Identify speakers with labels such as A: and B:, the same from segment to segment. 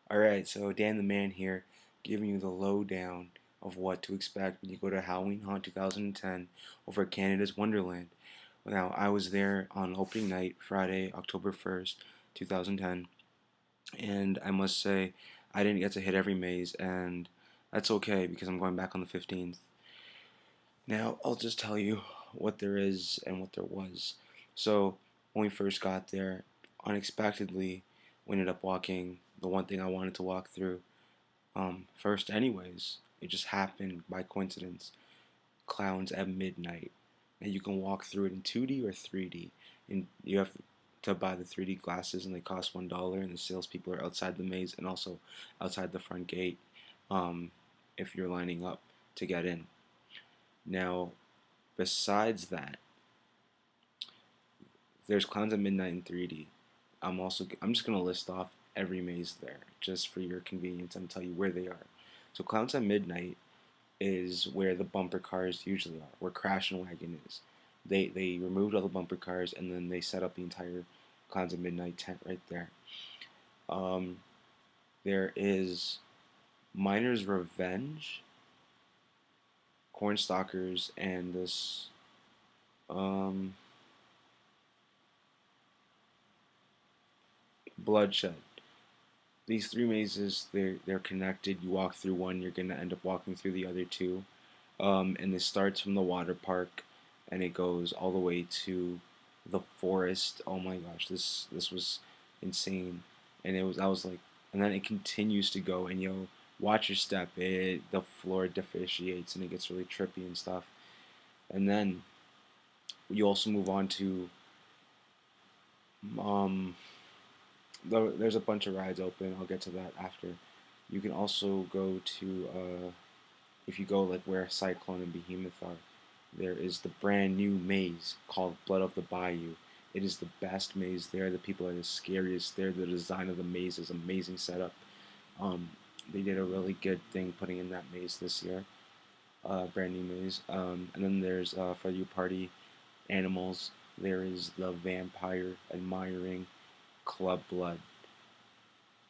A: Alright, so Dan the Man here, giving you the lowdown of what to expect when you go to Halloween Haunt 2010 over at Canada's Wonderland. Now, I was there on opening night, Friday, October 1st, 2010, and I must say, I didn't get to hit every maze, and that's okay because I'm going back on the 15th. Now, I'll just tell you what there is and what there was. So, when we first got there, unexpectedly, we ended up walking the one thing I wanted to walk through first anyways. It just happened by coincidence. Clowns at Midnight. And you can walk through it in 2D or 3D. And you have to buy the 3D glasses, and they cost $1. And the salespeople are outside the maze and also outside the front gate um, if you're lining up to get in. Now, besides that, there's Clowns at Midnight in 3D. I'm just gonna list off every maze there just for your convenience and tell you where they are. So Clowns at Midnight is where the bumper cars usually are, where Crash and Wagon is. They removed all the bumper cars and then they set up the entire Clowns at Midnight tent right there. Um, there is Miner's Revenge, Cornstalkers, and this um, Bloodshed. These three mazes, they're connected. You walk through one, you're gonna end up walking through the other two. And it starts from the water park, and it goes all the way to the forest. Oh my gosh, this was insane, and I was like, and then it continues to go, and watch your step. The floor deficiates, and it gets really trippy and stuff. And then you also move on to um, there's a bunch of rides open. I'll get to that after. You can also go to if you go like where Cyclone and Behemoth are, there is the brand new maze called Blood of the Bayou. It is the best maze there. The people are the scariest there. The design of the maze is amazing setup. Um, they did a really good thing putting in that maze this year. Brand new maze. And then there's for you party animals. There is the vampire admiring Club Blood.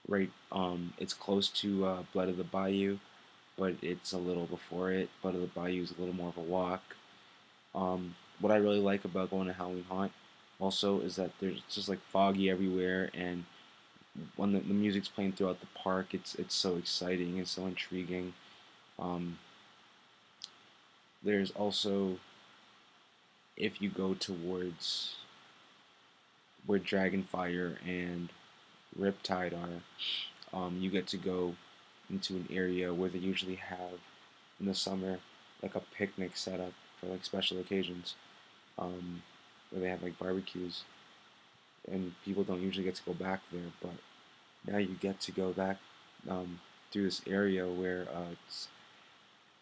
A: Right. It's close to Blood of the Bayou, but it's a little before it. Blood of the Bayou is a little more of a walk. What I really like about going to Halloween Haunt also is that there's just like foggy everywhere, and when the music's playing throughout the park, it's so exciting and so intriguing. Um, there's also, if you go towards where Dragonfire and Riptide are, you get to go into an area where they usually have in the summer like a picnic set up for like special occasions, where they have like barbecues, and people don't usually get to go back there, but now you get to go back through this area where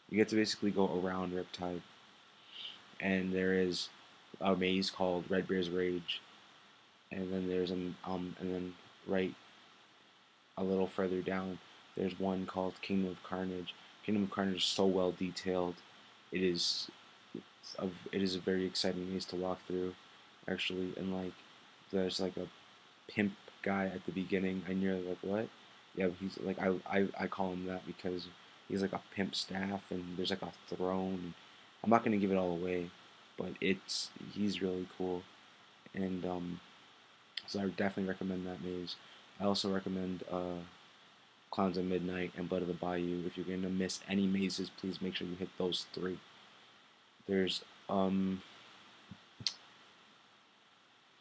A: you get to basically go around Riptide, and there is a maze called Red Bear's Rage, and then and then right a little further down, there's one called Kingdom of Carnage. Kingdom of Carnage is so well detailed. It is it is a very exciting maze to walk through, actually. And like, there's like a pimp guy at the beginning, and you're like, what? Yeah, he's like I call him that because he's like a pimp staff, and there's like a throne. And I'm not gonna give it all away, but he's really cool, and so I would definitely recommend that maze. I also recommend Clowns at Midnight and Blood of the Bayou. If you're gonna miss any mazes, please make sure you hit those three. There's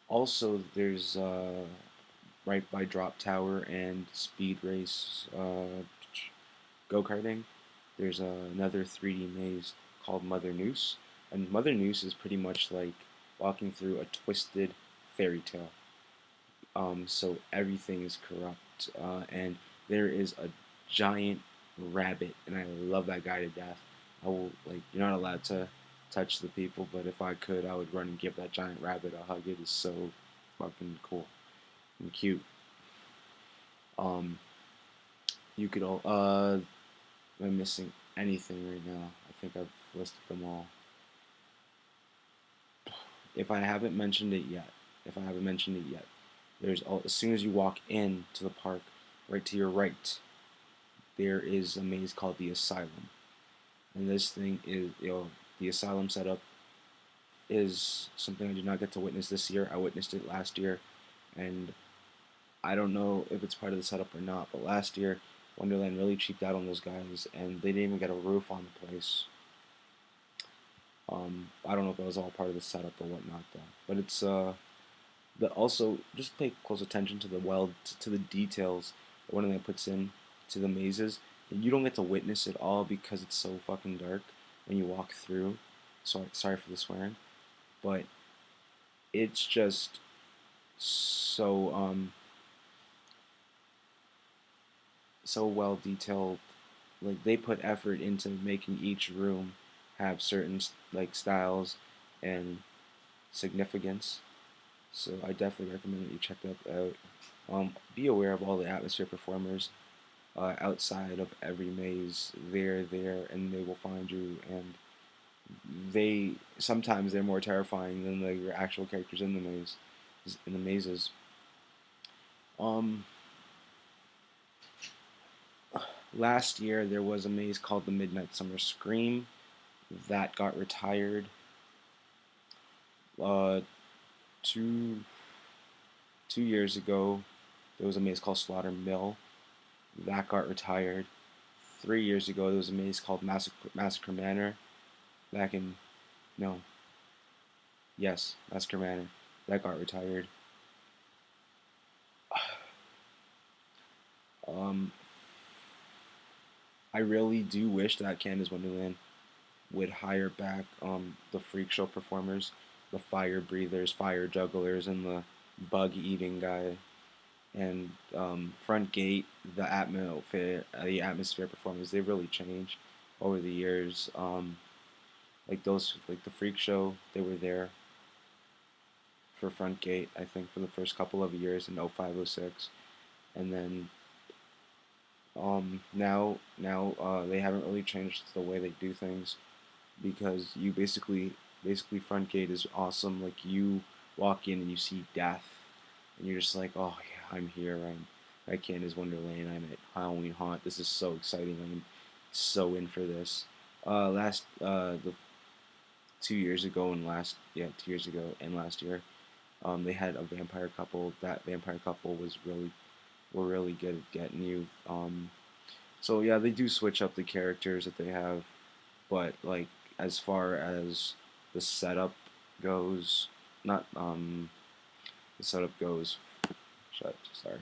A: also there's right by Drop Tower and Speed Race go karting. There's another 3D maze called Mother Noose, and Mother Noose is pretty much like walking through a twisted fairy tale. So everything is corrupt, and there is a giant rabbit, and I love that guy to death. I will like you're not allowed to touch the people, but if I could, I would run and give that giant rabbit a hug. It is so fucking cool and cute. Um, you could all am I missing anything right now? I think I've listed them all. If I haven't mentioned it yet, if I haven't mentioned it yet, as soon as you walk in to the park, right to your right, there is a maze called the Asylum. And this thing is, the Asylum setup is something I did not get to witness this year. I witnessed it last year, and I don't know if it's part of the setup or not, but last year, Wonderland really cheaped out on those guys, and they didn't even get a roof on the place. I don't know if that was all part of the setup or whatnot, though. But it's but also just pay close attention to the to the details that Wonderland puts in to the mazes. And you don't get to witness it all because it's so fucking dark when you walk through. Sorry for the swearing, but it's just so so well detailed. Like they put effort into making each room have certain like styles and significance. So I definitely recommend that you check that out. Be aware of all the atmosphere performers outside of every maze. They're there and they will find you. And they sometimes they're more terrifying than the actual characters in the maze, in the mazes. Um, Last year there was a maze called the Midnight Summer Scream that got retired. Uh, two 2 years ago there was a maze called Slaughter Mill that got retired. 3 years ago there was a maze called Massacre Manor. Back in no, yes, Massacre Manor that got retired. Um, I really do wish that Canada's Wonderland would hire back the freak show performers, the fire breathers, fire jugglers, and the bug eating guy. And front gate, the atmosphere performers, they've really changed over the years. Like those, like the freak show, they were there for front gate, I think, for the first couple of years in 05, 06, and then now they haven't really changed the way they do things because you basically front gate is awesome. Like you walk in and you see death, and you're just like, oh yeah, I'm here. I Canada's Wonderland. I'm at Halloween Haunt. This is so exciting. I'm so in for this. The 2 years ago and last yeah 2 years ago and last year, they had a vampire couple. That vampire couple was really were really good at getting you. So yeah, they do switch up the characters that they have, but like as far as the setup goes, not the setup goes. Sorry.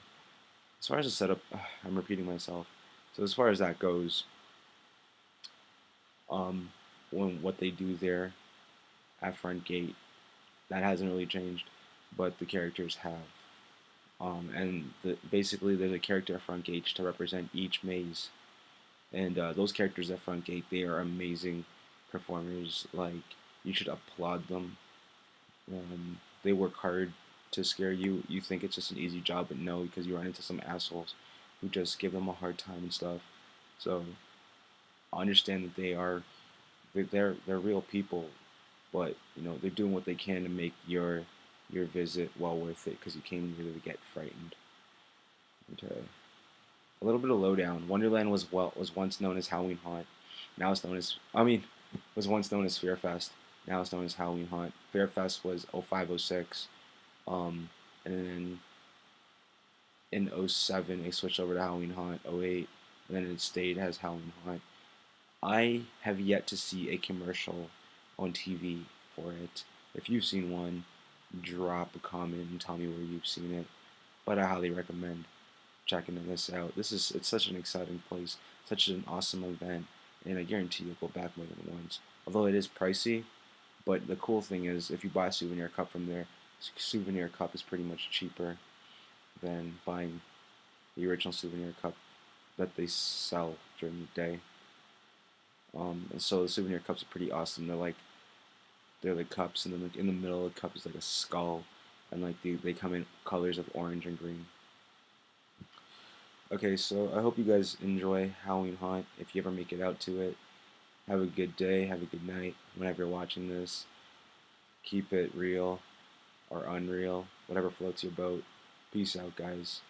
A: As far as the setup, I'm repeating myself. So as far as that goes, um, when what they do there at front gate, that hasn't really changed, but the characters have. Basically, there's a character at front gate to represent each maze, and those characters at front gate, they are amazing performers. Like you should applaud them. They work hard to scare you. You think it's just an easy job, but no, because you run into some assholes who just give them a hard time and stuff. So understand that they're real people, but they're doing what they can to make your visit well worth it because you came here to get frightened. Okay. A little bit of lowdown. Wonderland was once known as Halloween Haunt. Now it's known as was once known as Fear Fest. Now it's known as Halloween Haunt. Fear Fest was 05, 06. And then in 07 it switched over to Halloween Haunt. 08, and then it stayed as Halloween Haunt. I have yet to see a commercial on TV for it. If you've seen one, drop a comment and tell me where you've seen it. But I highly recommend checking this out. It's such an exciting place, such an awesome event, and I guarantee you'll go back more than once. Although it is pricey, but the cool thing is if you buy a souvenir cup from there, souvenir cup is pretty much cheaper than buying the original souvenir cup that they sell during the day. And so the souvenir cups are pretty awesome. They're like cups, and then like in the middle of the cup is like a skull, and like they come in colors of orange and green. Okay, so I hope you guys enjoy Halloween Haunt. If you ever make it out to it, have a good day, have a good night. Whenever you're watching this, keep it real or unreal, whatever floats your boat. Peace out, guys.